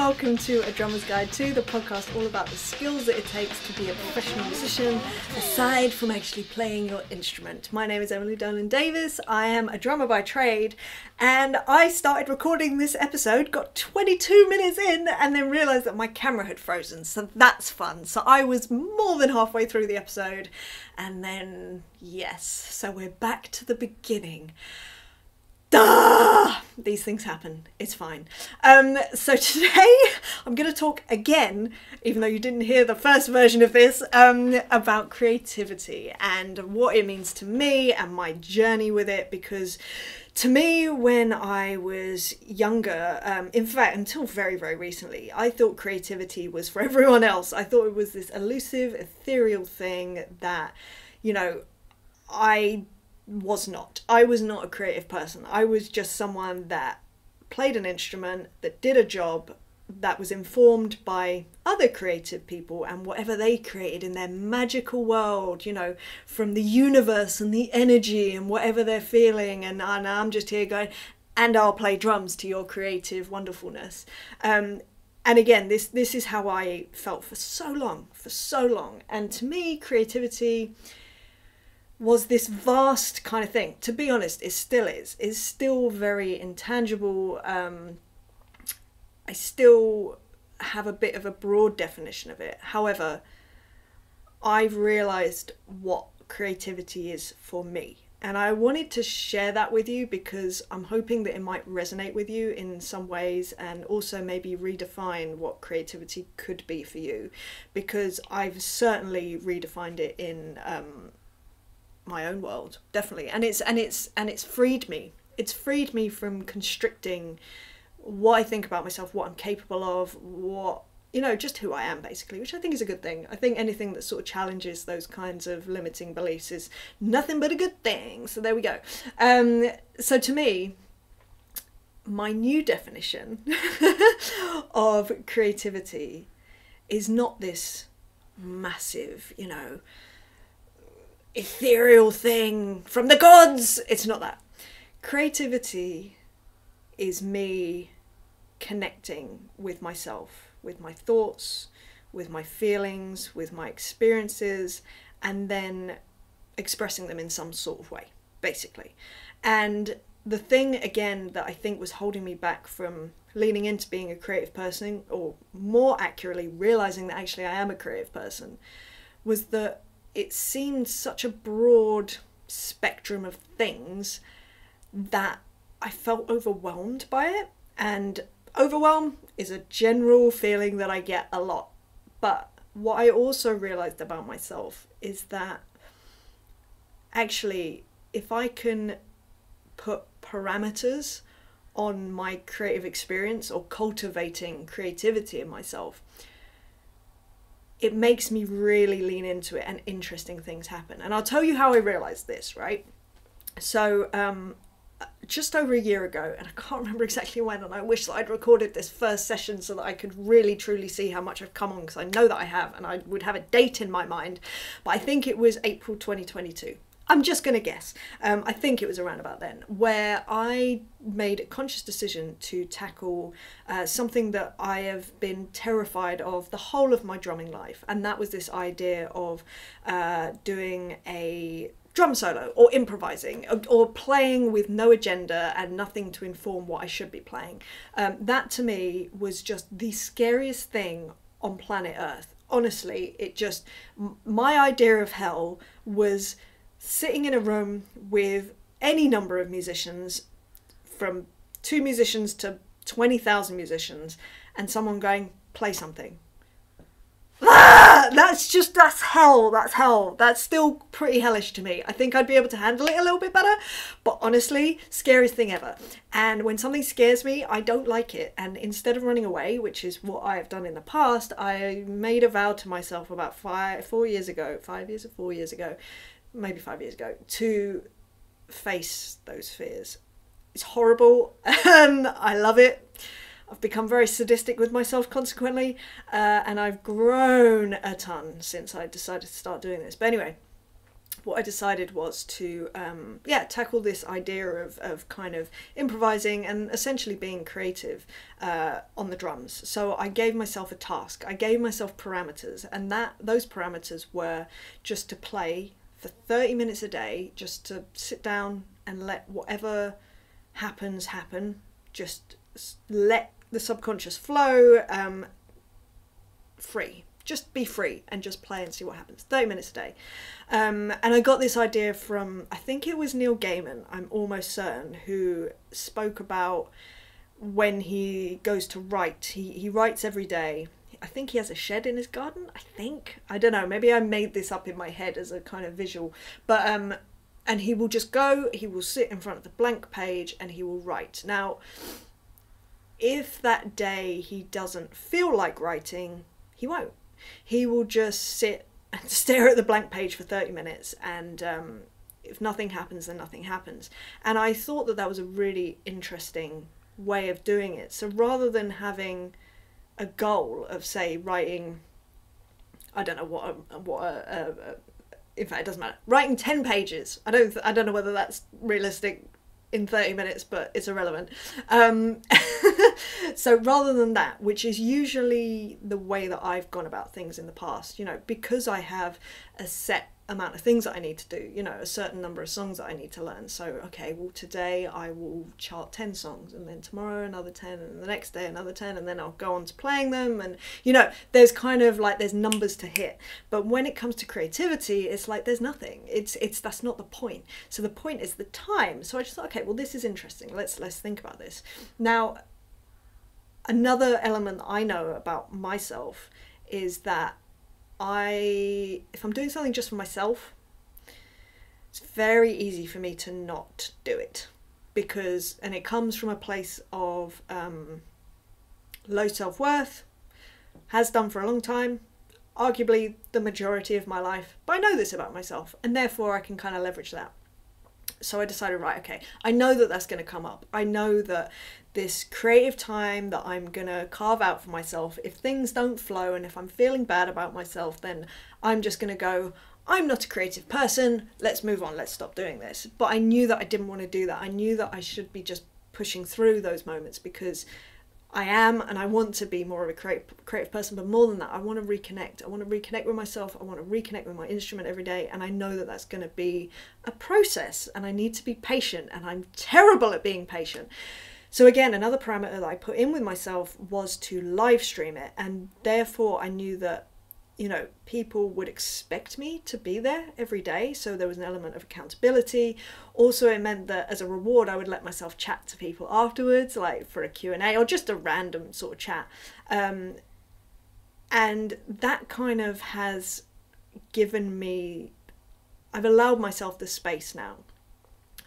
welcome to A Drummer's Guide to, the podcast all about the skills that it takes to be a professional musician, aside from actually playing your instrument. My name is Emily Dolan Davis. I am a drummer by trade, and I started recording this episode, got 22 minutes in, and then realised that my camera had frozen, so that's fun. So I was more than halfway through the episode, and then, yes, so we're back to the beginning. Duh! These things happen. It's fine. So today I'm going to talk again, even though you didn't hear the first version of this, about creativity and what it means to me and my journey with it. Because to me, when I was younger, in fact, until very, very recently, I thought creativity was for everyone else. I thought it was this elusive, ethereal thing that, you know, I was not a creative person. I was just someone that played an instrument, that did a job, that was informed by other creative people and whatever they created in their magical world, you know, from the universe and the energy and whatever they're feeling, and I'm just here going, and I'll play drums to your creative wonderfulness. And again, this is how I felt for so long. And to me, creativity was this vast kind of thing. To be honest, it still is still very intangible. I still have a bit of a broad definition of it. However, I've realised what creativity is for me. And I wanted to share that with you because I'm hoping that it might resonate with you in some ways, and also maybe redefine what creativity could be for you, because I've certainly redefined it in my own world, definitely, and it's freed me. It's freed me from constricting what I think about myself, what I'm capable of, what, you know, just who I am, basically, which I think is a good thing. I think anything that sort of challenges those kinds of limiting beliefs is nothing but a good thing. So there we go. So to me, my new definition of creativity is not this massive, you know, ethereal thing from the gods. It's not that. Creativity is me connecting with myself, with my thoughts, with my feelings, with my experiences, and then expressing them in some sort of way, basically. And the thing, again, that I think was holding me back from leaning into being a creative person, or more accurately realizing that actually I am a creative person, was that it seemed such a broad spectrum of things that I felt overwhelmed by it. And overwhelm is a general feeling that I get a lot. But what I also realized about myself is that actually, if I can put parameters on my creative experience or cultivating creativity in myself, it makes me really lean into it and interesting things happen. And I'll tell you how I realized this, right? So just over a year ago, and I can't remember exactly when, and I wish that I'd recorded this first session so that I could really truly see how much I've come on, because I know that I have, and I would have a date in my mind, but I think it was April 2022. I'm just going to guess. I think it was around about then, where I made a conscious decision to tackle something that I have been terrified of the whole of my drumming life. And that was this idea of doing a drum solo, or improvising, or playing with no agenda and nothing to inform what I should be playing. That to me was just the scariest thing on planet Earth. Honestly, my idea of hell was sitting in a room with any number of musicians, from 2 musicians to 20,000 musicians, and someone going, play something. That's hell. That's still pretty hellish to me. I think I'd be able to handle it a little bit better, but honestly, scariest thing ever. And when something scares me, I don't like it. And instead of running away, which is what I have done in the past, I made a vow to myself about 4 years ago, 5 years or 4 years ago, maybe 5 years ago, to face those fears. It's horrible. I love it. I've become very sadistic with myself consequently, and I've grown a ton since I decided to start doing this. But anyway, what I decided was to tackle this idea of kind of improvising and essentially being creative on the drums. So I gave myself a task, I gave myself parameters, and those parameters were just to play for 30 minutes a day, just to sit down and let whatever happens happen, just let the subconscious flow, free. Just be free and just play and see what happens. 30 minutes a day. And I got this idea from, I think it was Neil Gaiman, I'm almost certain, who spoke about when he goes to write. He writes every day. I think he has a shed in his garden, I don't know, maybe I made this up in my head as a kind of visual. But and he will just go, he will sit in front of the blank page and he will write. Now, if that day he doesn't feel like writing, he won't. He will just sit and stare at the blank page for 30 minutes and if nothing happens, then nothing happens. And I thought that was a really interesting way of doing it. So rather than having a goal of, say, writing, I don't know in fact it doesn't matter, writing 10 pages. I don't know whether that's realistic in 30 minutes, but it's irrelevant. So rather than that, which is usually the way that I've gone about things in the past, because I have a set amount of things that I need to do, a certain number of songs that I need to learn. So, okay, well, today I will chart 10 songs, and then tomorrow another 10, and the next day another 10, and then I'll go on to playing them. And, there's kind of like, there's numbers to hit. But when it comes to creativity, it's like, there's nothing. That's not the point. So the point is the time. So I just thought, okay, well, this is interesting. Let's think about this. Now, another element that I know about myself is that if I'm doing something just for myself, it's very easy for me to not do it, and it comes from a place of low self-worth, has done for a long time, arguably the majority of my life, but I know this about myself, and therefore I can kind of leverage that. So I decided, right, okay, I know that that's going to come up. I know that this creative time that I'm going to carve out for myself, if things don't flow and if I'm feeling bad about myself, then I'm just going to go, I'm not a creative person, let's move on, let's stop doing this. But I knew that I didn't want to do that. I knew that I should be just pushing through those moments, because I am, and I want to be more of a creative person, but more than that, I want to reconnect. I want to reconnect with myself. I want to reconnect with my instrument every day, and I know that that's going to be a process, and I need to be patient, and I'm terrible at being patient. So again, another parameter that I put in with myself was to live stream it, and therefore I knew that people would expect me to be there every day, so there was an element of accountability. Also, it meant that as a reward, I would let myself chat to people afterwards, like for a Q&A or just a random sort of chat. And that kind of has given me, I've allowed myself the space now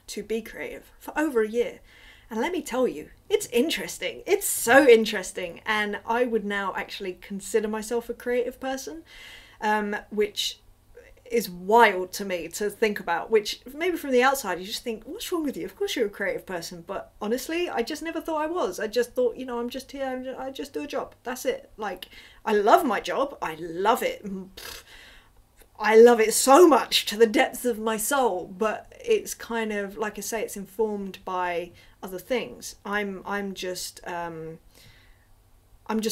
to be creative for over a year. And let me tell you, it's interesting. It's so interesting. And I would now actually consider myself a creative person, which is wild to me to think about, which maybe from the outside you just think, what's wrong with you? Of course you're a creative person. But honestly, I just never thought I was. I just thought, I'm just here, I just do a job. That's it. Like, I love my job. I love it. I love it so much to the depths of my soul, but it's kind of, like I say, it's informed by other things. I'm just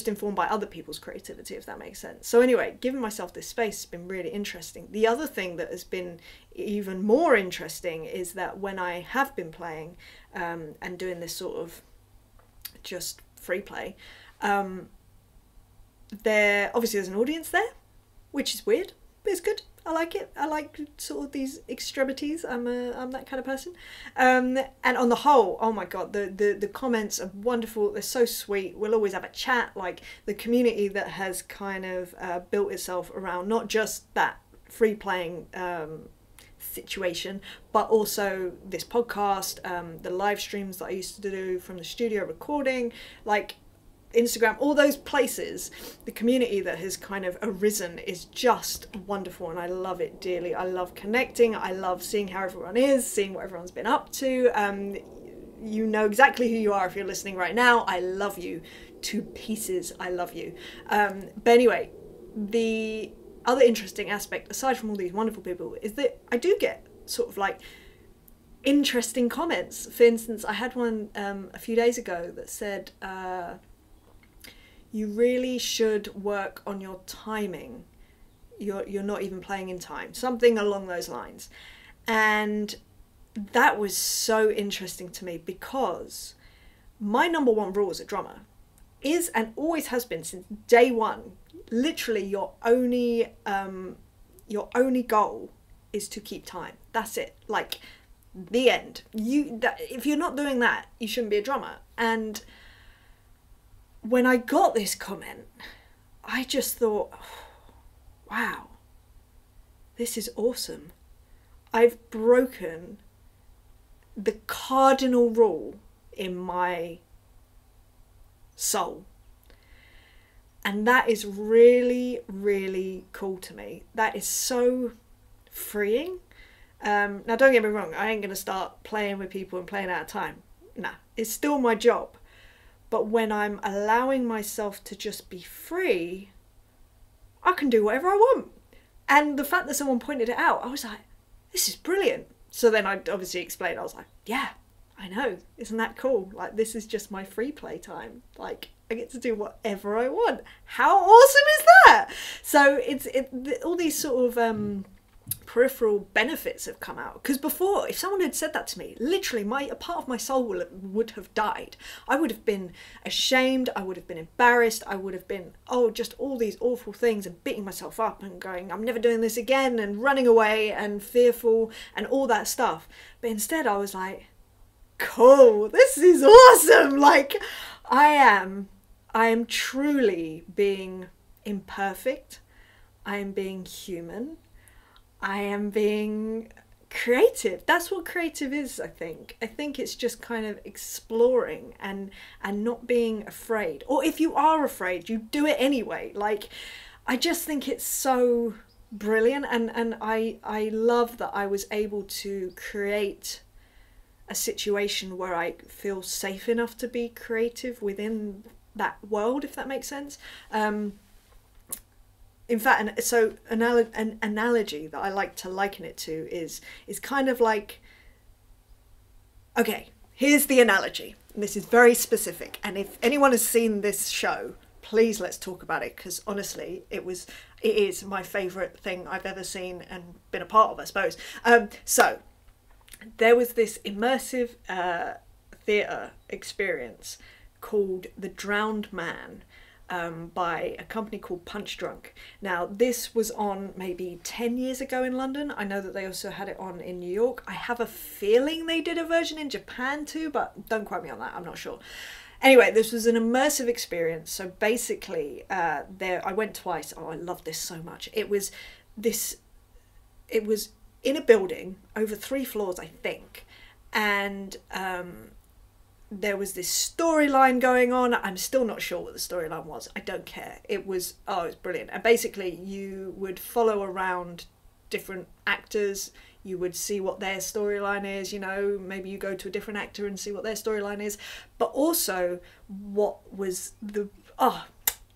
informed by other people's creativity, if that makes sense. So anyway, giving myself this space has been really interesting. The other thing that has been even more interesting is that when I have been playing and doing this sort of just free play, there's an audience there, which is weird, but it's good. I like it. I like sort of these extremities. I'm that kind of person. And on the whole, oh my God, the comments are wonderful. They're so sweet. We'll always have a chat. Like, the community that has kind of built itself around not just that free playing situation, but also this podcast, the live streams that I used to do from the studio recording, like Instagram, all those places. The community that has kind of arisen is just wonderful, and I love it dearly. I love connecting. I love seeing how everyone is, seeing what everyone's been up to. You know exactly who you are if you're listening right now. I love you to pieces. I love you. But anyway, the other interesting aspect, aside from all these wonderful people, is that I do get sort of like interesting comments. For instance, I had one a few days ago that said, you really should work on your timing. You're not even playing in time. Something along those lines. And that was so interesting to me, because my number one rule as a drummer is, and always has been since day one, literally your only goal is to keep time. That's it. Like, the end. If you're not doing that, you shouldn't be a drummer. And when I got this comment, I just thought, wow, this is awesome. I've broken the cardinal rule in my soul. And that is really, really cool to me. That is so freeing. Now, don't get me wrong, I ain't going to start playing with people and playing out of time. Nah, it's still my job. But when I'm allowing myself to just be free, I can do whatever I want. And the fact that someone pointed it out, I was like, this is brilliant. So then I obviously explained, I was like, yeah, I know, isn't that cool? Like, this is just my free play time. Like, I get to do whatever I want. How awesome is that? So all these sort of peripheral benefits have come out. Because before, if someone had said that to me, literally a part of my soul would have died. I would have been ashamed, I would have been embarrassed, I would have been, just all these awful things, and beating myself up and going, I'm never doing this again, and running away and fearful and all that stuff. But instead I was like, cool, this is awesome. Like, I am truly being imperfect. I am being human. I am being creative. That's what creative is, I think. I think it's just kind of exploring and not being afraid. Or if you are afraid, you do it anyway. Like, I just think it's so brilliant, and I love that I was able to create a situation where I feel safe enough to be creative within that world, if that makes sense. In fact, so an analogy that I like to liken it to is kind of like, okay, here's the analogy. And this is very specific. And if anyone has seen this show, please let's talk about it, because honestly, it is my favourite thing I've ever seen and been a part of, I suppose. So there was this immersive theatre experience called The Drowned Man, by a company called Punch Drunk. Now, this was on maybe 10 years ago in London. I know that they also had it on in New York. I have a feeling they did a version in Japan too, but don't quote me on that, I'm not sure. Anyway, this was an immersive experience. So basically, I went twice. Oh, I love this so much. It was in a building over 3 floors, I think. And there was this storyline going on. I'm still not sure what the storyline was. I don't care. It was brilliant. And basically you would follow around different actors. You would see what their storyline is, maybe you go to a different actor and see what their storyline is. But also what was the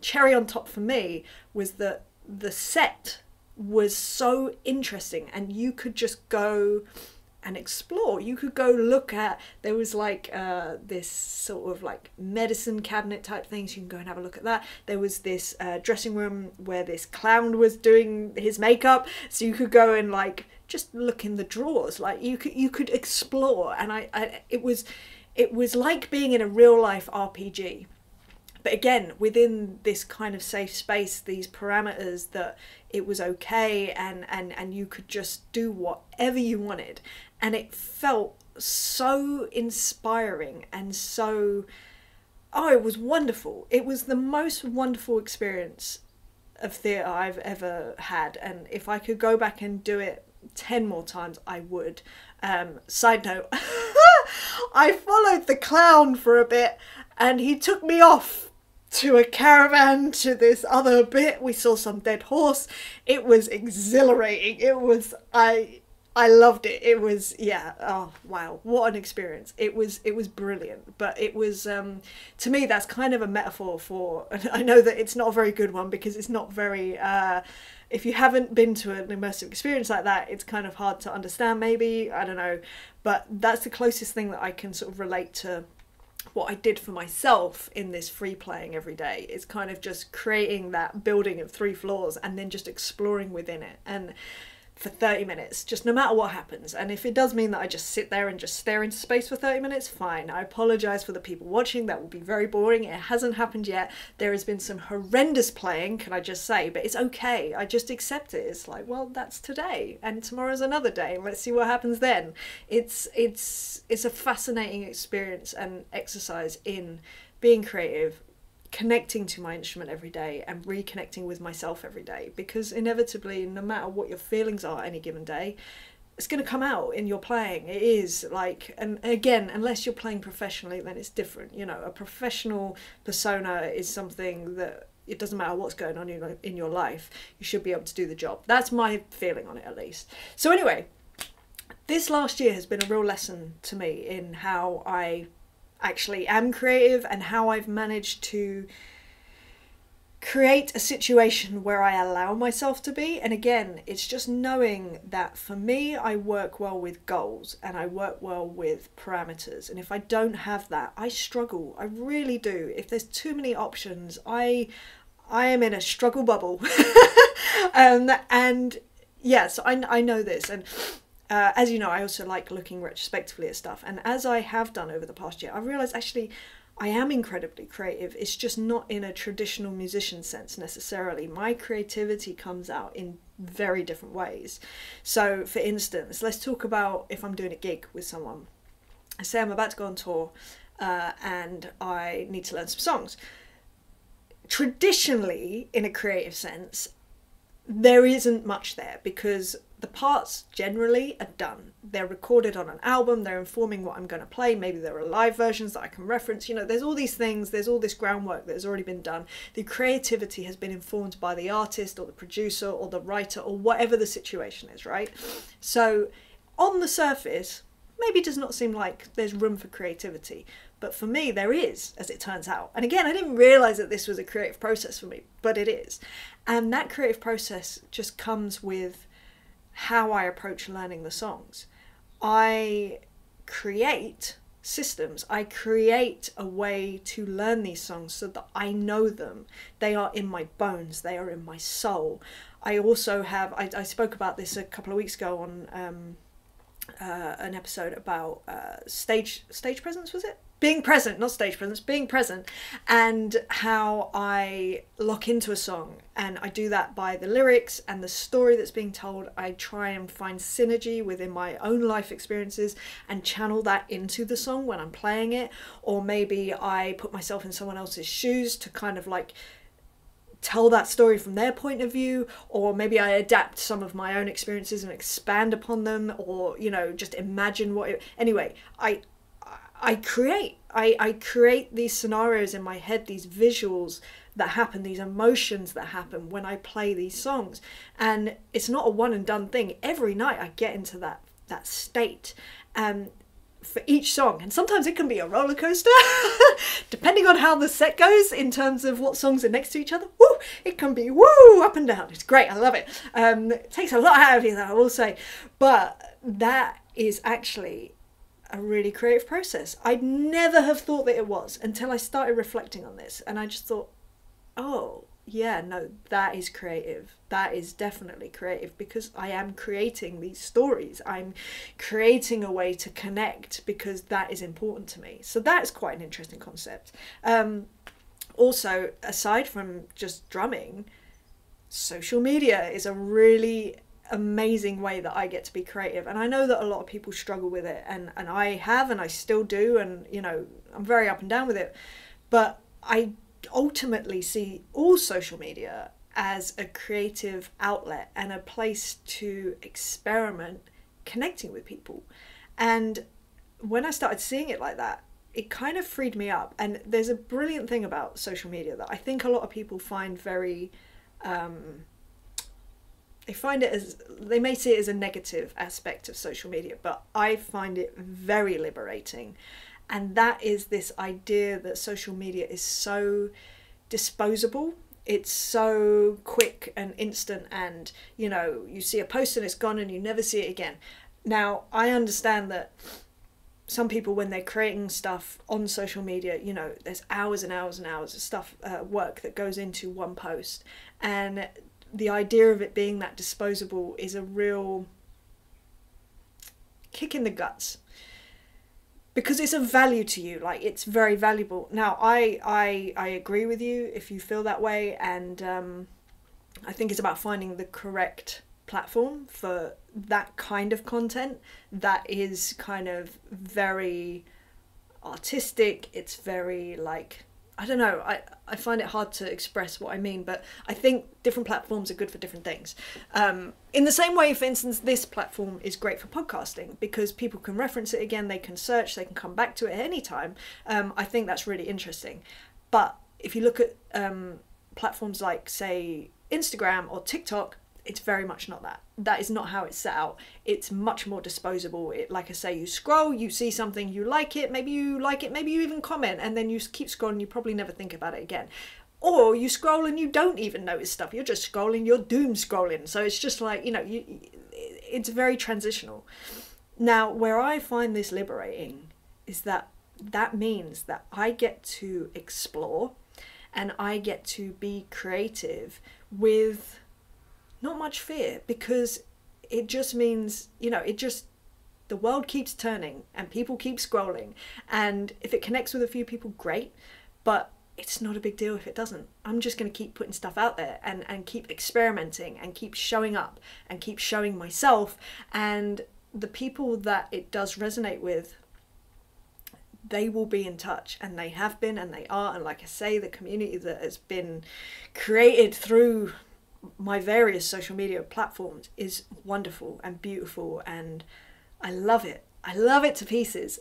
cherry on top for me was that the set was so interesting, and you could just go and explore. You could go look at, there was like this sort of like medicine cabinet type thing, so you can go and have a look at that. There was this dressing room where this clown was doing his makeup, so you could go and like just look in the drawers. Like you could explore, and it was like being in a real life RPG. But again, within this kind of safe space, these parameters that it was okay, and you could just do whatever you wanted. And it felt so inspiring and so, it was wonderful. It was the most wonderful experience of theatre I've ever had. And if I could go back and do it 10 more times, I would. Side note, I followed the clown for a bit, and he took me off to a caravan to this other bit. We saw some dead horse. It was exhilarating. I loved it. It was, yeah, oh wow, what an experience. It was brilliant. But it was to me, that's kind of a metaphor for, and I know that it's not a very good one because it's not very if you haven't been to an immersive experience like that, it's kind of hard to understand, maybe, I don't know, but that's the closest thing that I can sort of relate to what I did for myself in this free playing every day. Is kind of just creating that building of 3 floors and then just exploring within it, and for 30 minutes, just no matter what happens. And if it does mean that I just sit there and just stare into space for 30 minutes, fine. I apologise for the people watching, that will be very boring. It hasn't happened yet. There has been some horrendous playing, can I just say, but it's okay. I just accept it. It's like, well, that's today and tomorrow's another day. Let's see what happens then. It's a fascinating experience and exercise in being creative, connecting to my instrument every day and reconnecting with myself every day, because inevitably, no matter what your feelings are any given day, it's going to come out in your playing. It is like, and again, unless you're playing professionally, then it's different. You know, a professional persona is something that it doesn't matter what's going on in your life, you should be able to do the job. That's my feeling on it, at least. So anyway, this last year has been a real lesson to me in how I actually am creative and how I've managed to create a situation where I allow myself to be. And again, it's just knowing that for me, I work well with goals and I work well with parameters. And if I don't have that, I struggle. I really do. If there's too many options, I am in a struggle bubble. And yes, I know this. And as you know, I also like looking retrospectively at stuff. And as I have done over the past year, I realised actually I am incredibly creative. It's just not in a traditional musician sense necessarily. My creativity comes out in very different ways. So for instance, let's talk about if I'm doing a gig with someone. I say I'm about to go on tour and I need to learn some songs. Traditionally, in a creative sense, there isn't much there because the parts generally are done. They're recorded on an album, they're informing what I'm going to play, maybe there are live versions that I can reference, you know, there's all these things, there's all this groundwork that has already been done. The creativity has been informed by the artist or the producer or the writer or whatever the situation is, right? So on the surface, maybe it does not seem like there's room for creativity, but for me there is, as it turns out. And again, I didn't realise that this was a creative process for me, but it is. And that creative process just comes with how I approach learning the songs. I create systems. I create a way to learn these songs so that I know them. They are in my bones. They are in my soul. I also have, I spoke about this a couple of weeks ago on an episode about stage presence, was it? Being present, not stage presence, being present, and how I lock into a song. And I do that by the lyrics and the story that's being told. I try and find synergy within my own life experiences and channel that into the song when I'm playing it. Or maybe I put myself in someone else's shoes to kind of like tell that story from their point of view, or maybe I adapt some of my own experiences and expand upon them, or, you know, just imagine what it, anyway, I create these scenarios in my head, these visuals that happen, these emotions that happen when I play these songs. And it's not a one and done thing. Every night I get into that state for each song. And sometimes it can be a roller coaster, depending on how the set goes in terms of what songs are next to each other. Woo! It can be woo, up and down. It's great. I love it. It takes a lot out of you, though, I will say. But that is actually a really creative process. I'd never have thought that it was until I started reflecting on this, and I just thought, oh yeah, no, that is creative. That is definitely creative, because I am creating these stories. I'm creating a way to connect because that is important to me. So that's quite an interesting concept. Also, aside from just drumming, social media is a really amazing way that I get to be creative, and I know that a lot of people struggle with it, and I have, and I still do, and you know, I'm very up and down with it, but I ultimately see all social media as a creative outlet and a place to experiment connecting with people. And when I started seeing it like that, it kind of freed me up. And there's a brilliant thing about social media that I think a lot of people find very they may see it as a negative aspect of social media, but I find it very liberating. And that is this idea that social media is so disposable. It's so quick and instant, and you know, you see a post and it's gone and you never see it again. Now, I understand that some people, when they're creating stuff on social media, you know, there's hours and hours and hours of stuff, work that goes into one post, and the idea of it being that disposable is a real kick in the guts, because it's of value to you. Like, it's very valuable. Now, I agree with you if you feel that way, and I think it's about finding the correct platform for that kind of content that is kind of very artistic. It's very, like, I don't know, I find it hard to express what I mean, but I think different platforms are good for different things. In the same way, for instance, this platform is great for podcasting because people can reference it again, they can search, they can come back to it at any time. I think that's really interesting. But if you look at platforms like, say, Instagram or TikTok, it's very much not that. That is not how it's set out. It's much more disposable. It, like I say, you scroll, you see something, you like it, maybe you even comment, and then you keep scrolling, you probably never think about it again. Or you scroll and you don't even notice stuff. You're just scrolling, you're doom scrolling. So it's just like, you know, it's very transitional. Now, where I find this liberating is that means that I get to explore and I get to be creative with not much fear, because it just means, you know, the world keeps turning and people keep scrolling, and if it connects with a few people, great, but it's not a big deal if it doesn't. I'm just going to keep putting stuff out there and keep experimenting and keep showing up and keep showing myself, and the people that it does resonate with, they will be in touch, and they have been, and they are. And like I say, the community that has been created through my various social media platforms is wonderful and beautiful, and I love it. I love it to pieces.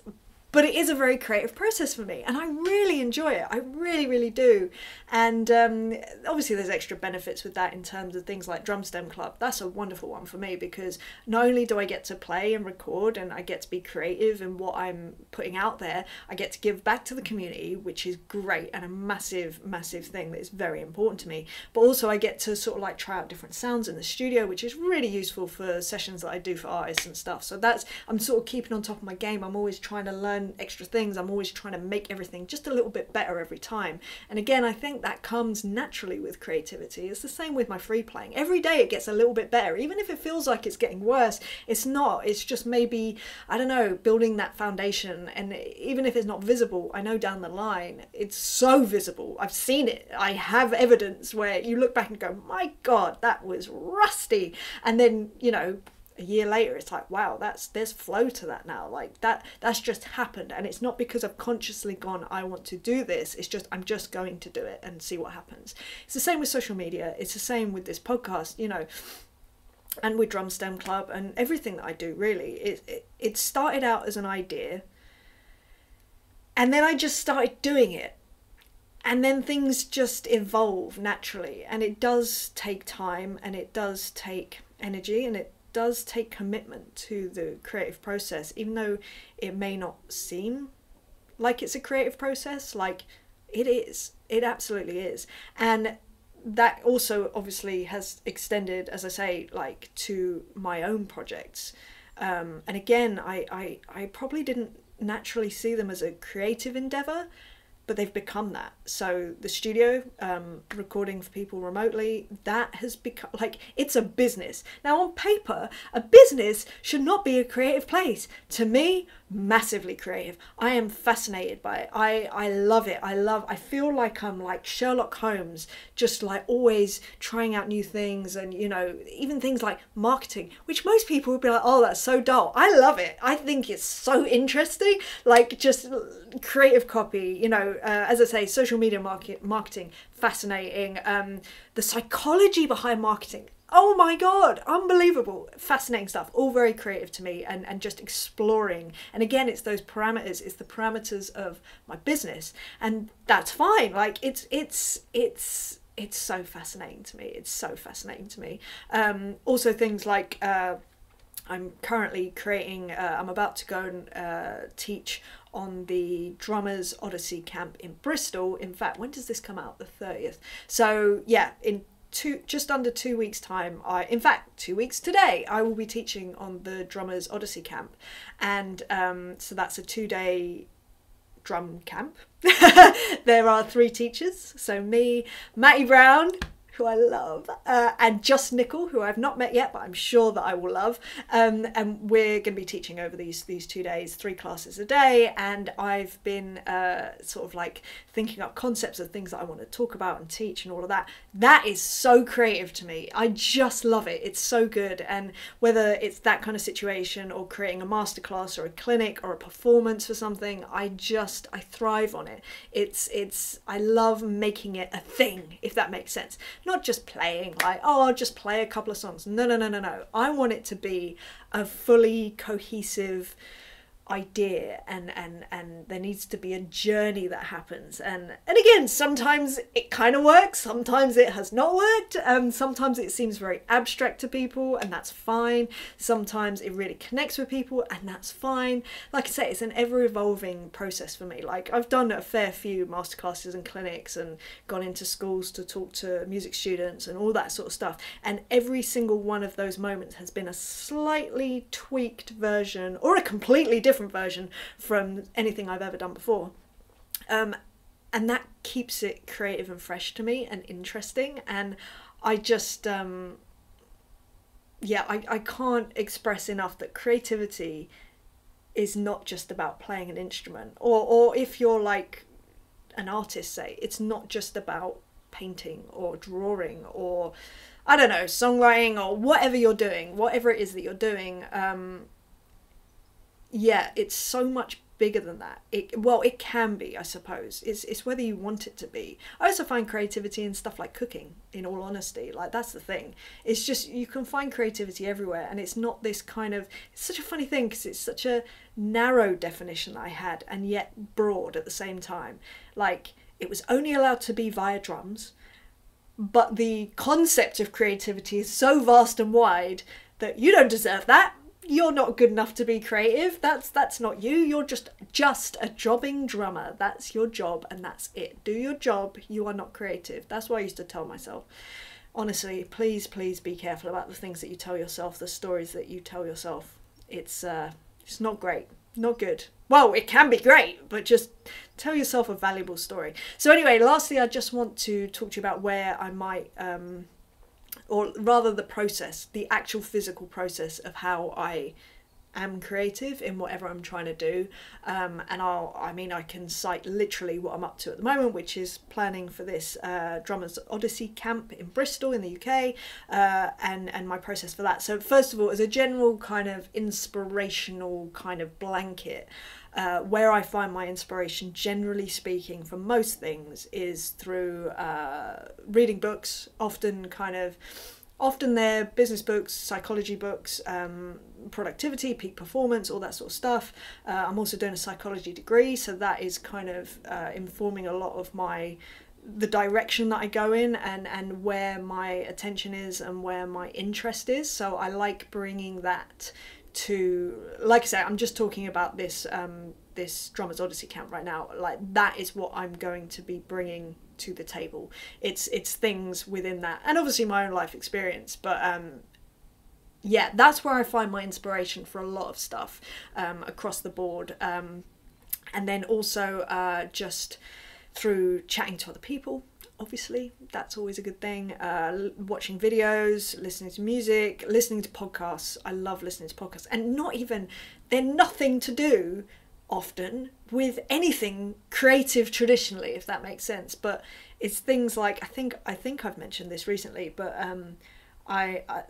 But it is a very creative process for me, and I really enjoy it. I really, really do. And obviously there's extra benefits with that in terms of things like Drum Stem Club. That's a wonderful one for me, because not only do I get to play and record and I get to be creative in what I'm putting out there, I get to give back to the community, which is great and a massive, massive thing that is very important to me. But also I get to sort of like try out different sounds in the studio, which is really useful for sessions that I do for artists and stuff. So I'm sort of keeping on top of my game. I'm always trying to learn extra things. I'm always trying to make everything just a little bit better every time. And again, I think that comes naturally with creativity. It's the same with my free playing. Every day it gets a little bit better, even if it feels like it's getting worse. It's not. It's just maybe, I don't know, building that foundation. And even if it's not visible, I know down the line it's so visible. I've seen it. I have evidence where you look back and go, my God, that was rusty. And then, you know, a year later it's like, wow, there's flow to that now. Like that's just happened, and it's not because I've consciously gone, I want to do this. It's just, I'm just going to do it and see what happens. It's the same with social media. It's the same with this podcast, you know, and with Drum Stem Club and everything that I do. Really, it started out as an idea, and then I just started doing it, and then things just evolve naturally. And it does take time, and it does take energy, and it does take commitment to the creative process, even though it may not seem like it's a creative process. Like, it is. It absolutely is. And that also obviously has extended, as I say, like to my own projects. And again, I probably didn't naturally see them as a creative endeavor, but they've become that. So the studio, recording for people remotely, that has become, like, it's a business. Now on paper, a business should not be a creative place. To me, massively creative. I am fascinated by it. I love it. I feel like I'm like Sherlock Holmes, just like always trying out new things, and you know, even things like marketing, which most people would be like, oh, that's so dull. I love it. I think it's so interesting. Like, just creative copy, you know, as I say, social media marketing, fascinating. The psychology behind marketing, oh my God, unbelievable, fascinating stuff, all very creative to me, and just exploring. And again, it's those parameters, it's the parameters of my business, and that's fine. Like, it's it's so fascinating to me. It's so fascinating to me. Also things like I'm currently creating, I'm about to go and teach on the Drummers Odyssey camp in Bristol. In fact, when does this come out? The 30th. So yeah, in just under 2 weeks time, in fact 2 weeks today, I will be teaching on the Drummers Odyssey camp. And so that's a 2-day drum camp. There are 3 teachers, so me, Matty Brown, who I love, and Just Nickel, who I've not met yet, but I'm sure that I will love. And we're going to be teaching over these 2 days, 3 classes a day. And I've been sort of like thinking up concepts of things that I want to talk about and teach and all of that. That is so creative to me. I just love it. It's so good. And whether it's that kind of situation or creating a masterclass or a clinic or a performance for something, I thrive on it. I love making it a thing, if that makes sense. Not just playing like, oh, I'll just play a couple of songs. No. I want it to be a fully cohesive idea, and there needs to be a journey that happens, and again, sometimes it kind of works, sometimes it has not worked, sometimes it seems very abstract to people, and that's fine. Sometimes it really connects with people, and that's fine. Like I say, it's an ever-evolving process for me. Like, I've done a fair few masterclasses and clinics and gone into schools to talk to music students and all that sort of stuff, and every single one of those moments has been a slightly tweaked version or a completely different version from anything I've ever done before, and that keeps it creative and fresh to me and interesting. And I just I can't express enough that creativity is not just about playing an instrument, or if you're like an artist, say, it's not just about painting or drawing or, I don't know, songwriting or whatever you're doing, whatever it is that you're doing. Yeah, it's so much bigger than that. It can be, I suppose. It's whether you want it to be. I also find creativity in stuff like cooking, in all honesty. Like, that's the thing. It's just, you can find creativity everywhere, and it's not this kind of, it's such a funny thing because it's such a narrow definition I had, and yet broad at the same time. Like, it was only allowed to be via drums, but the concept of creativity is so vast and wide that you don't deserve that. You're not good enough to be creative. That's not you. You're just a jobbing drummer. That's your job, and that's it. Do your job. You are not creative. That's what I used to tell myself. Honestly, please be careful about the things that you tell yourself, the stories that you tell yourself. It's not great. Not good. Well, it can be great, but just tell yourself a valuable story. So anyway, lastly, I just want to talk to you about where I might or rather the process, the actual physical process of how I am creative in whatever I'm trying to do. And I can cite literally what I'm up to at the moment, which is planning for this Drummers Odyssey camp in Bristol in the UK, and my process for that. So first of all, as a general kind of inspirational kind of blanket, where I find my inspiration, generally speaking, for most things, is through reading books. Often they're business books, psychology books, productivity, peak performance, all that sort of stuff. I'm also doing a psychology degree, so that is kind of informing a lot of the direction that I go in, and where my attention is and where my interest is. So I like bringing that to, like I say, I'm just talking about this this Drummers Odyssey camp right now. Like, that is what I'm going to be bringing to the table. It's things within that, and obviously my own life experience, but yeah, that's where I find my inspiration for a lot of stuff across the board, and then also just through chatting to other people. Obviously, that's always a good thing. Watching videos, listening to music, listening to podcasts. I love listening to podcasts, and they're nothing to do often with anything creative traditionally, if that makes sense. But it's things like, I think I've mentioned this recently, but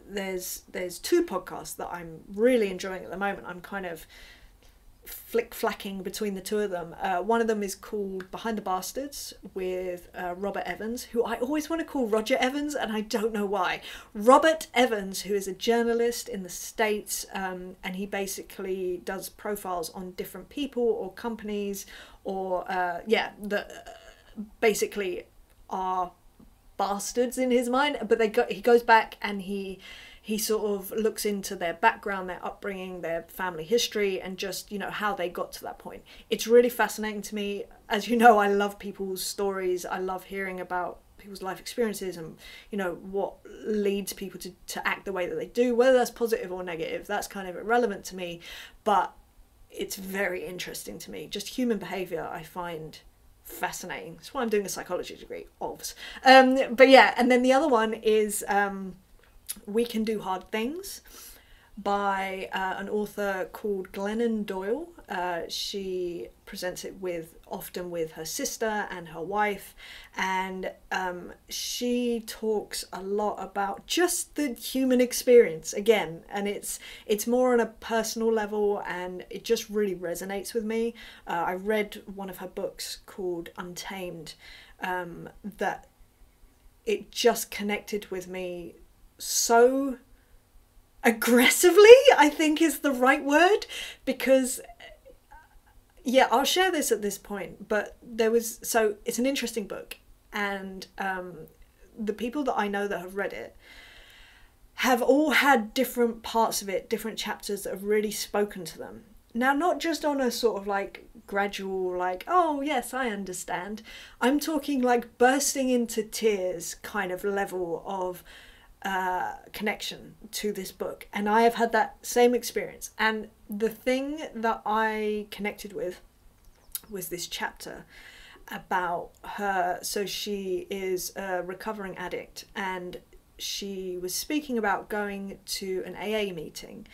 there's 2 podcasts that I'm really enjoying at the moment. I'm kind of flick-flacking between the 2 of them. One of them is called Behind the Bastards with Robert Evans, who I always want to call Roger Evans, and I don't know why. Robert Evans, who is a journalist in the States, and he basically does profiles on different people or companies, or that basically are bastards in his mind, but he goes back and he sort of looks into their background, their upbringing, their family history, and just, you know, how they got to that point. It's really fascinating to me. As you know, I love people's stories. I love hearing about people's life experiences and, you know, what leads people to act the way that they do, whether that's positive or negative. That's kind of irrelevant to me, but it's very interesting to me. Just human behavior I find fascinating. That's why I'm doing a psychology degree, obvs. But yeah, and then the other one is We Can Do Hard Things by an author called Glennon Doyle. She presents it often with her sister and her wife, and she talks a lot about just the human experience again, and it's more on a personal level, and it just really resonates with me. I read one of her books called Untamed, that it just connected with me so aggressively, I think is the right word, because yeah, I'll share this at this point, but it's an interesting book, and the people that I know that have read it have all had different parts of it, different chapters that have really spoken to them. Now, not just on a sort of like gradual, like, oh yes, I understand. I'm talking like bursting into tears kind of level of connection to this book, and I have had that same experience. And the thing that I connected with was this chapter about her. So she is a recovering addict, and she was speaking about going to an AA meeting,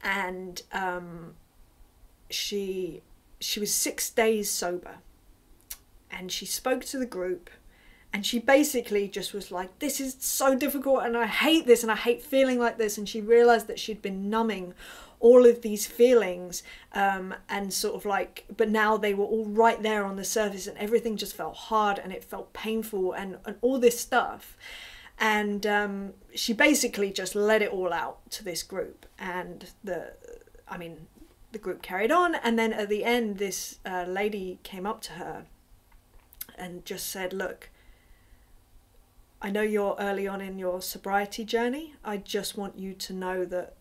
and she was 6 days sober, and she spoke to the group. And she basically just was like, this is so difficult and I hate this and I hate feeling like this. And she realised that she'd been numbing all of these feelings, and sort of like, but now they were all right there on the surface, and everything just felt hard and it felt painful and all this stuff. And she basically just let it all out to this group. And the group carried on. And then at the end, this lady came up to her and just said, look, I know you're early on in your sobriety journey. I just want you to know that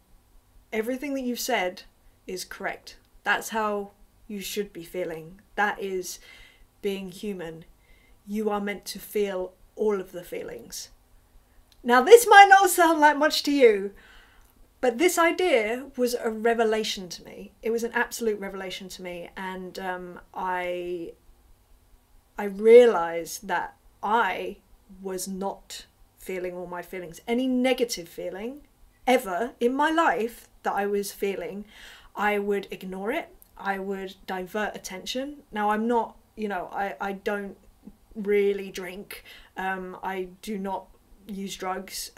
everything that you've said is correct. That's how you should be feeling. That is being human. You are meant to feel all of the feelings. Now, this might not sound like much to you, but this idea was a revelation to me. It was an absolute revelation to me. And I realised that I was not feeling all my feelings. Any negative feeling ever in my life that I was feeling, I would ignore it. I would divert attention. Now, I'm not, you know, I don't really drink. I do not use drugs.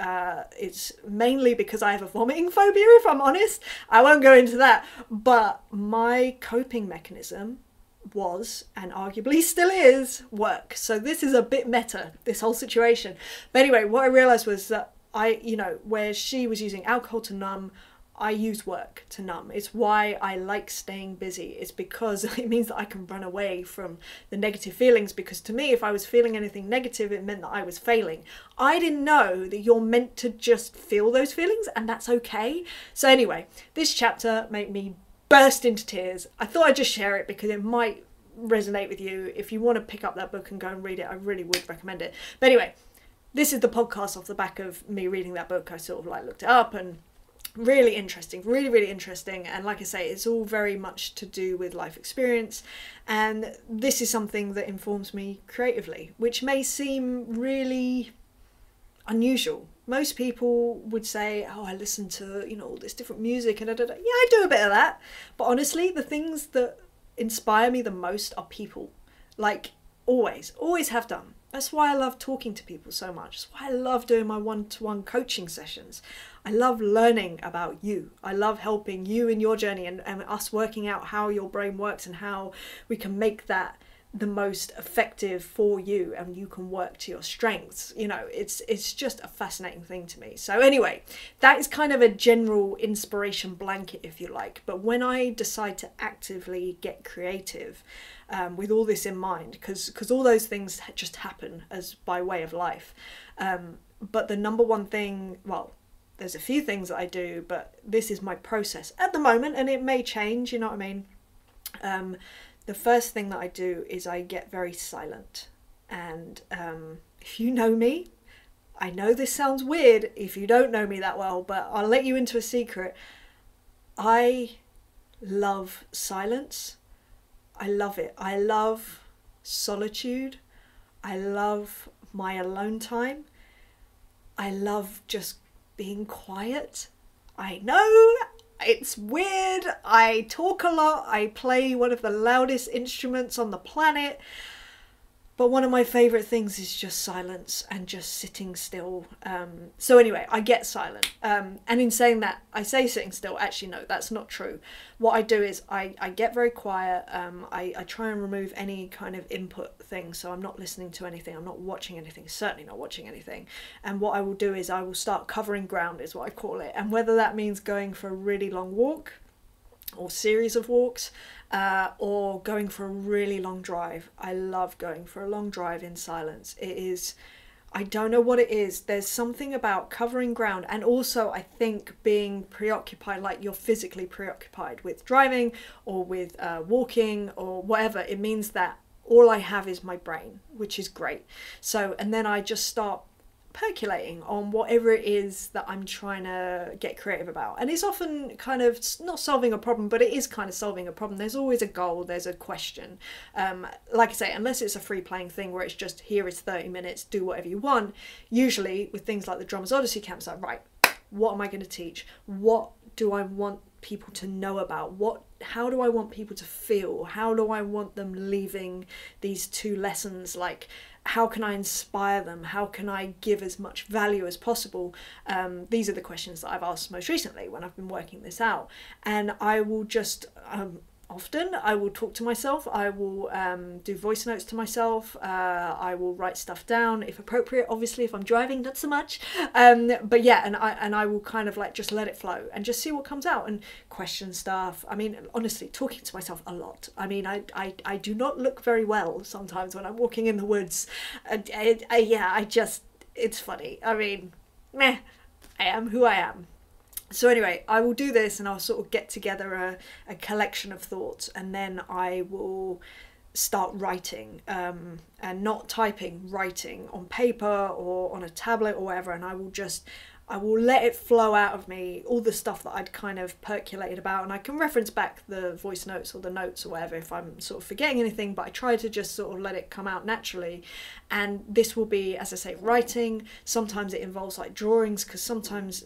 It's mainly because I have a vomiting phobia, if I'm honest. I won't go into that. But my coping mechanism was, and arguably still is, work. So this is a bit meta, this whole situation. But anyway, what I realised was that where she was using alcohol to numb, I use work to numb. It's why I like staying busy. It's because it means that I can run away from the negative feelings, because to me, if I was feeling anything negative, it meant that I was failing. I didn't know that you're meant to just feel those feelings, and that's okay. So anyway, this chapter made me burst into tears. I thought I'd just share it because it might resonate with you. If you want to pick up that book and go and read it, I really would recommend it. But anyway, this is the podcast off the back of me reading that book. I sort of like looked it up, and really interesting, really, really interesting. And like I say, it's all very much to do with life experience. And this is something that informs me creatively, which may seem really unusual. Most people would say, oh, I listen to, all this different music and da. Yeah, I do a bit of that. But honestly, the things that inspire me the most are people. Like, always have done. That's why I love talking to people so much. That's why I love doing my one-to-one coaching sessions. I love learning about you. I love helping you in your journey and us working out how your brain works and how we can make that the most effective for you and you can work to your strengths. You know, it's just a fascinating thing to me. So anyway, that is kind of a general inspiration blanket, if you like. But when I decide to actively get creative with all this in mind, because all those things just happen as by way of life, but the number one thing, well, there's a few things that I do, but this is my process at the moment, and it may change, you know what I mean? The first thing that I do is I get very silent. And if you know me, I know this sounds weird if you don't know me that well, but I'll let you into a secret. I love silence. I love it. I love solitude. I love my alone time. I love just being quiet. I know it's weird. I talk a lot. I play one of the loudest instruments on the planet. But one of my favourite things is just silence and just sitting still. So anyway, I get silent. And in saying that, I say sitting still. Actually, no, that's not true. What I do is I get very quiet. I try and remove any kind of input thing. So I'm not listening to anything. I'm not watching anything. Certainly not watching anything. And what I will do is I will start covering ground, is what I call it. And whether that means going for a really long walk or series of walks, or going for a really long drive. I love going for a long drive in silence. It is, I don't know what it is. There's something about covering ground, and also I think being preoccupied, like you're physically preoccupied with driving or with walking or whatever. It means that all I have is my brain, which is great. So, and then I just start percolating on whatever it is that I'm trying to get creative about. And it's often kind of not solving a problem, but it is kind of solving a problem. There's always a goal, there's a question. Like I say, unless it's a free playing thing where it's just, here is 30 minutes, do whatever you want. Usually with things like the Drummers Odyssey camps, like, right, what am I going to teach? What do I want people to know about? How do I want people to feel? How do I want them leaving these 2 lessons? Like, how can I inspire them? How can I give as much value as possible? These are the questions that I've asked most recently when I've been working this out. And I will just, often I will talk to myself. I will do voice notes to myself. I will write stuff down if appropriate. Obviously, if I'm driving, not so much. But yeah, and I will kind of like just let it flow and just see what comes out and question stuff. I mean, honestly, talking to myself a lot. I mean, I do not look very well sometimes when I'm walking in the woods. Yeah, it's funny. I mean, meh, I am who I am. So anyway, I will do this and I'll sort of get together a collection of thoughts, and then I will start writing, and not typing, writing on paper or on a tablet or whatever, and I will let it flow out of me, all the stuff that I'd kind of percolated about, and I can reference back the voice notes or the notes or whatever if I'm sort of forgetting anything, but I try to just sort of let it come out naturally. And this will be, as I say, writing. Sometimes it involves like drawings, because sometimes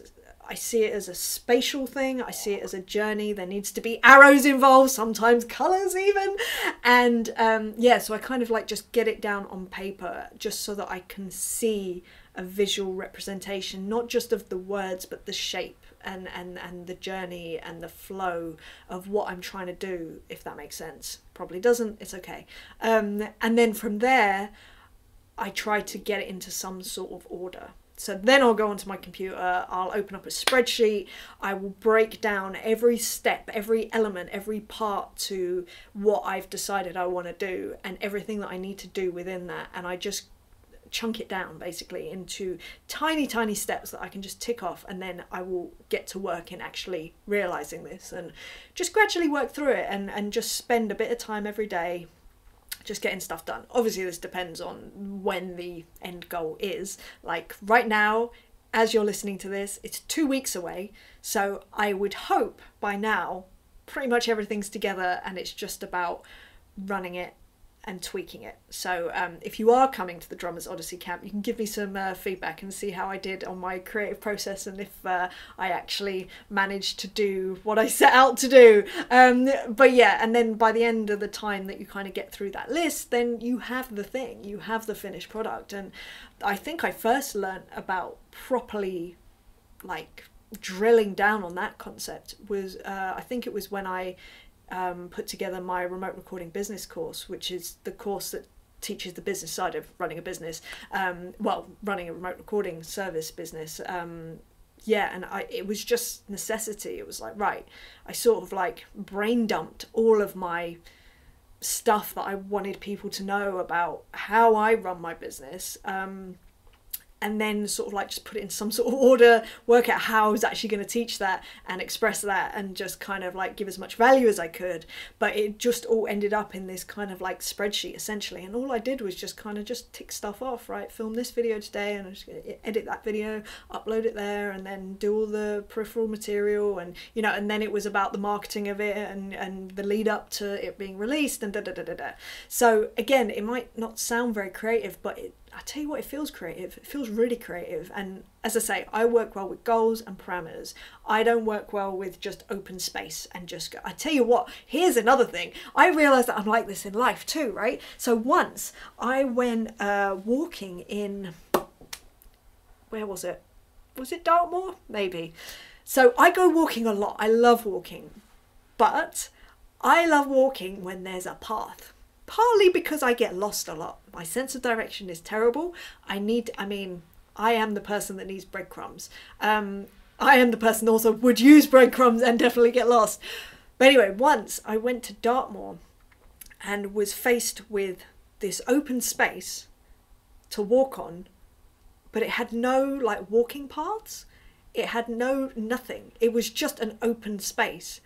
I see it as a spatial thing. I see it as a journey. There needs to be arrows involved, sometimes colours even. And yeah, so I kind of like just get it down on paper just so that I can see a visual representation, not just of the words, but the shape and the journey and the flow of what I'm trying to do, if that makes sense. Probably doesn't, it's okay. And then from there, I try to get it into some sort of order. So then I'll go onto my computer, I'll open up a spreadsheet, I will break down every step, every element, every part to what I've decided I want to do and everything that I need to do within that. And I just chunk it down basically into tiny, tiny steps that I can just tick off, and then I will get to work in actually realising this and just gradually work through it and just spend a bit of time every day just getting stuff done. Obviously this depends on when the end goal is. Like right now, as you're listening to this, it's 2 weeks away, so I would hope by now pretty much everything's together and it's just about running it and tweaking it. So if you are coming to the Drummers Odyssey camp, you can give me some feedback and see how I did on my creative process and if I actually managed to do what I set out to do. But yeah, and then by the end of the time that you kind of get through that list, then you have the thing, you have the finished product. And I think I first learnt about properly like drilling down on that concept was I think it was when I put together my remote recording business course, which is the course that teaches the business side of running a business, running a remote recording service business. Yeah, and it was just necessity. It was like, right, I sort of like brain dumped all of my stuff that I wanted people to know about how I run my business, and then sort of like just put it in some sort of order, work out how I was actually going to teach that and express that, and just kind of like give as much value as I could. But it just all ended up in this kind of like spreadsheet essentially, and all I did was just kind of just tick stuff off, right? Film this video today, and I'm just going to edit that video, upload it there, and then do all the peripheral material, and you know, and then it was about the marketing of it and the lead up to it being released, and So again, it might not sound very creative, but I tell you what, it feels creative. It feels really creative. And as I say, I work well with goals and parameters. I don't work well with just open space and just go. I tell you what, here's another thing. I realised that I'm like this in life too, right? So once I went walking in, where was it? Was it Dartmoor? Maybe. So I go walking a lot. I love walking. But I love walking when there's a path. Partly because I get lost a lot. My sense of direction is terrible. I am the person that needs breadcrumbs. I am the person that also would use breadcrumbs and definitely get lost. But anyway, once I went to Dartmoor and was faced with this open space to walk on, but it had no like walking paths. It had nothing. It was just an open space.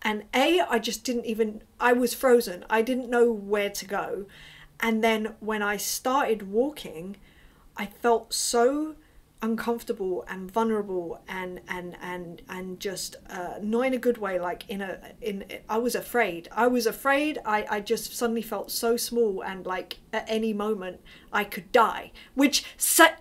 And I was frozen. I didn't know where to go. And then when I started walking, I felt so uncomfortable and vulnerable and just not in a good way, like I was afraid. I just suddenly felt so small, and like at any moment I could die, which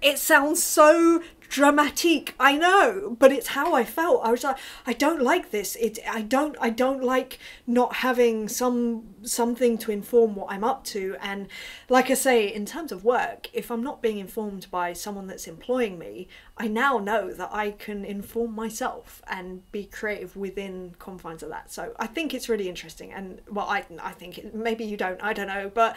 it sounds so dramatic, I know, but it's how I felt. I was like, I don't like this. I don't like not having something to inform what I'm up to. And like I say, in terms of work, if I'm not being informed by someone that's employing me, I now know that I can inform myself and be creative within confines of that. So I think it's really interesting. And well, I think maybe you don't, I don't know, but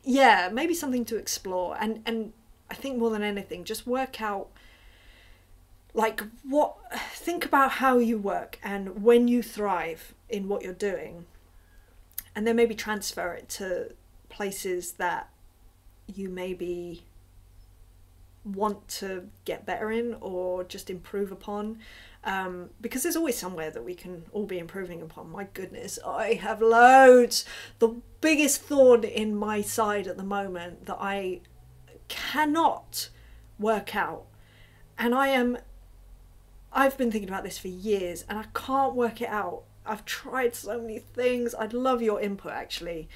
yeah, maybe something to explore. And I think more than anything, just work out, like, think about how you work and when you thrive in what you're doing, and then maybe transfer it to places that you maybe want to get better in or just improve upon, because there's always somewhere that we can all be improving upon. My goodness, I have loads. The biggest thorn in my side at the moment that I cannot work out, and I've been thinking about this for years and I can't work it out. I've tried so many things. I'd love your input actually.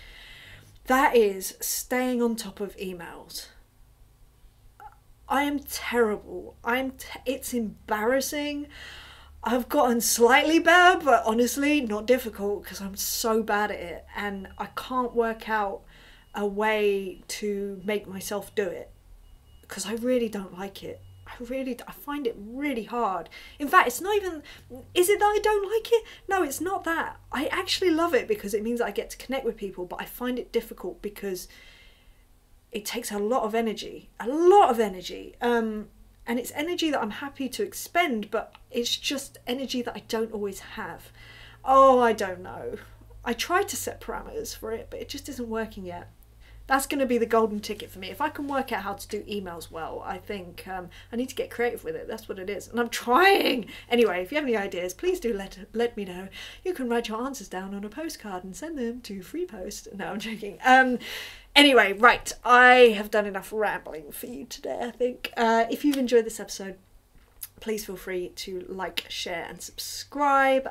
That is staying on top of emails. I am terrible. It's embarrassing. I've gotten slightly better, but honestly not difficult, because I'm so bad at it and I can't work out a way to make myself do it, because I really don't like it. I find it really hard. In fact, it's not even, is it that I don't like it? No, it's not that. I actually love it because it means that I get to connect with people, but I find it difficult because it takes a lot of energy, and it's energy that I'm happy to expend, but it's just energy that I don't always have. Oh, I don't know. I tried to set parameters for it, but it just isn't working yet. That's going to be the golden ticket for me. If I can work out how to do emails well, I think I need to get creative with it. That's what it is. And I'm trying. Anyway, if you have any ideas, please do let me know. You can write your answers down on a postcard and send them to FreePost. No, I'm joking. Anyway, right. I have done enough rambling for you today, I think. If you've enjoyed this episode, please feel free to like, share and subscribe.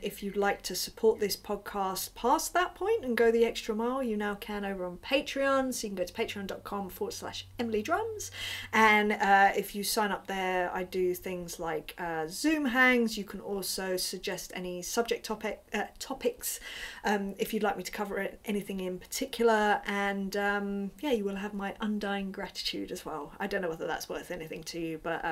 If you'd like to support this podcast past that point and go the extra mile, you now can over on Patreon. So you can go to patreon.com/EmilyDrums. And if you sign up there, I do things like Zoom hangs. You can also suggest any subject topics if you'd like me to cover anything in particular. And yeah, you will have my undying gratitude as well. I don't know whether that's worth anything to you, but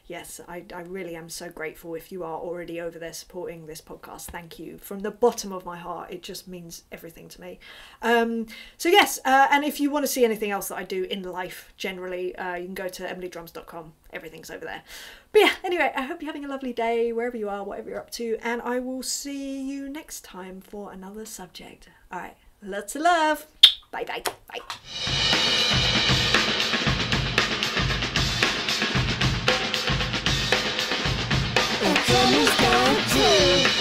yes, I really am so grateful if you are already over there supporting this podcast. Thank you from the bottom of my heart. It just means everything to me. So yes, and if you want to see anything else that I do in life generally, you can go to emilydrums.com. Everything's over there. But yeah, anyway, I hope you're having a lovely day wherever you are, whatever you're up to, and I will see you next time for another subject. All right, lots of love. Bye bye bye. It's almost done too.